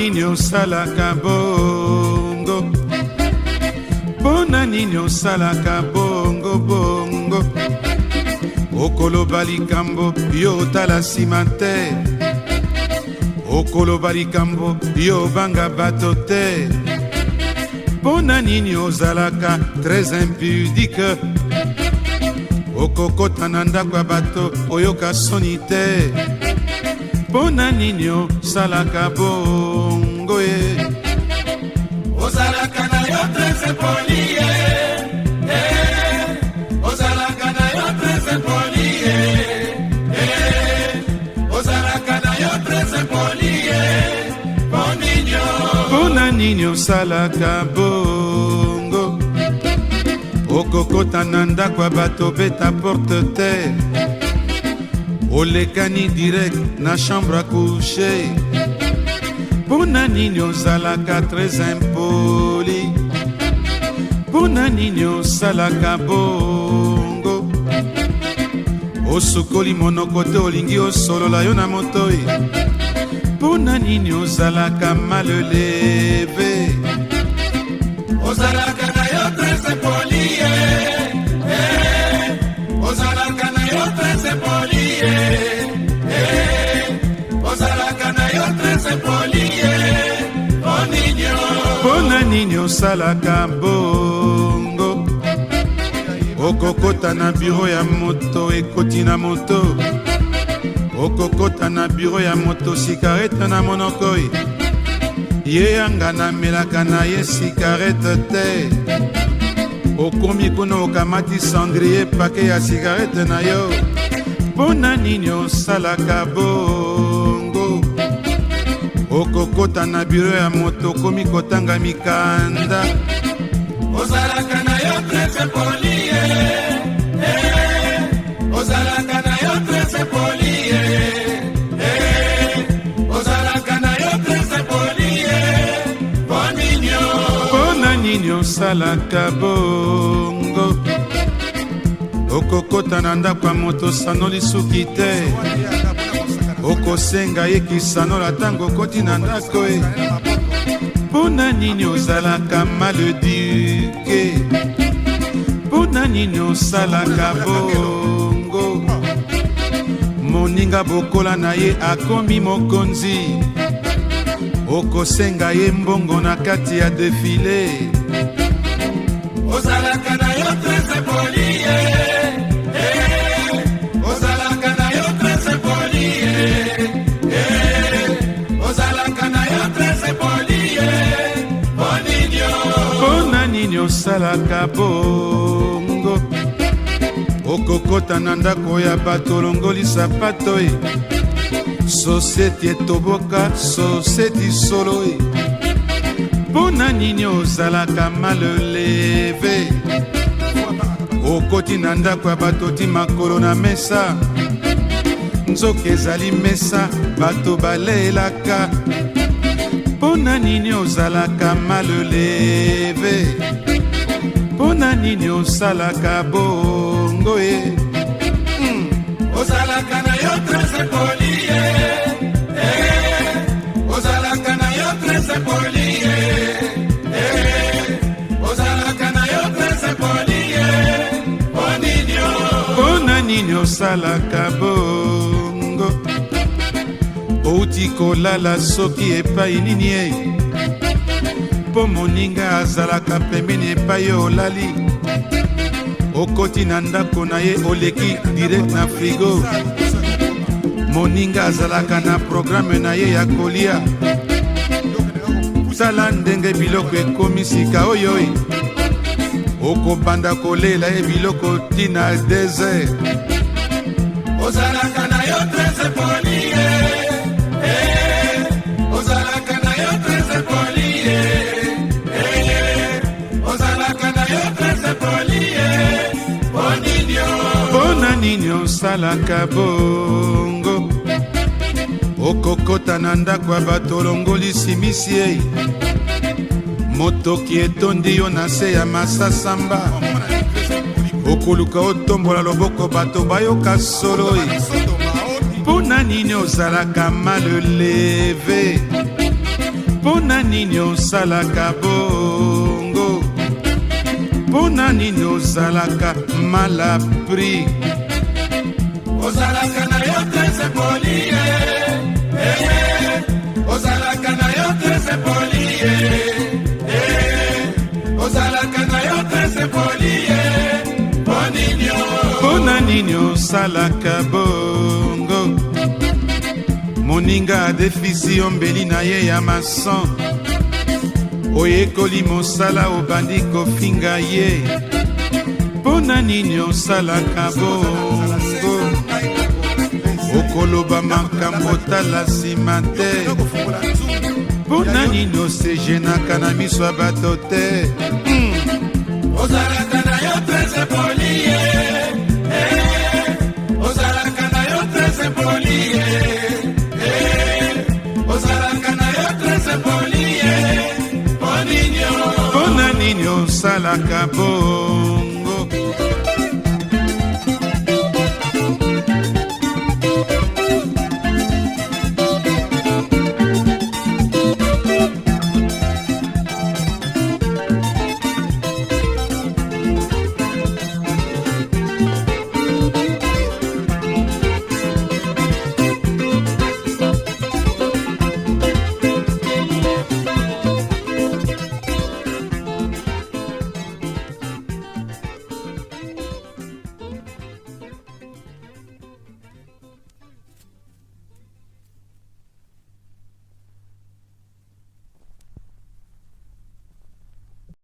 nini osalaka bongo? Pona nini osalaka bongo bongo? Okoloba likambo yo otala nsima te, okoloba likambo yo obanga bato te. Pona nini ozalaka très impudique, okokota na ndako ya bato oyoka soni te. Pona nini osalaka bongo ye? Ozalaka na yo très impoli ozalaka na yo très impoli ozalaka na yo très impoli pona nini osalaka bongo? Okokota na ndako ya bato beta porte te, olekani direct na chambre à coucher. Pona nini ozalaka très impoli? Pona nini osalaka bongo? Osukoli monoko te olingi osolola yo na motoi. Pona nini ozalaka mal levé? Ozalaka na yo très impoli ozalaka na yo très impoli ozalaka na yo très impoli pona nini osalaka bongo? Okokota na biro ya moto ekoti na moto, okokota na biro ya moto sikarete na monokoi. Ye yanga namelaka na ye sikarete te, okomi kuna okamati sandrie pake ya sikarete na yo. Pona nini osalaka bongo? Okokota na biro ya moto okomi kotanga mikanda. Ozalaka na yo très impoli ozalaka na yo très impoli ozalaka na yo très impoli pona nini osalaka bongo? Okokota na ndako ya moto sanoli suki te, okosenga ye kisanola ntango okoti na ndako e. Pona nini ozalaka mal éduqué? Pona nini osalaka bongo? Moninga bokola na ye akomi mokonzi, okosenga ye mbongo na kati ya defile. Ozalaka na yo très impoli ozalaka na yo très impoli ozalaka na yo très impoli pona nini osalaka bongo? Okokota na ndako ya bato olongoli sapato e, soseti etoboka soseti solo e. Pona nini ozalaka mal levé? Okoti na ndako ya bato ti makolo na mesa, nzoka ezali mesa bato balelaka. Pona nini ozalaka mal levé? Pona nini osalaka bongo e? Ozalaka na yo très impoli ozalaka na yo très impoli ozalaka na yo très impoli pona nini osalaka bongo? Outi kolala soki epai nini e? Po moninga azalaka pembeni epai yo olali, okoti na ndako na ye oleki direct na frigo. Moninga azalaka na programe na ye ya kolia, sala ndenge biloko ekomi sika oyoi, okobanda kolela ye biloko tina desert. Ozalaka na yo très impoli ozalaka na yo très impoli ozalaka na yo très impoli pona nini osalaka bongo? Okokota na ndako ya bato olongoli simisi e, motoki etondi yo na se ya masasamba. Okoluka otombola loboko bato bayoka solo e. Pona nini ozalaka mal levé? Pona nini osalaka bongo? Pona nini ozalaka malapri? Ozalaka na yo trese poli, ozalaka na yo trese poli, ozalaka na yo trese poli, pona nini osalaka bongo? Moninga adefisi ombeli na ye ya mason, oyekoli mosala obandi kofinga ye. Pona nini osalaka bongo? Okoloba makambo tala nsima te. Pona nini osejenaka na miso ya bato te? Ozalaka na yo trese poli, ozalaka na yo trese poli, ozalaka na yo trese poli, pona nini osalaka bongo?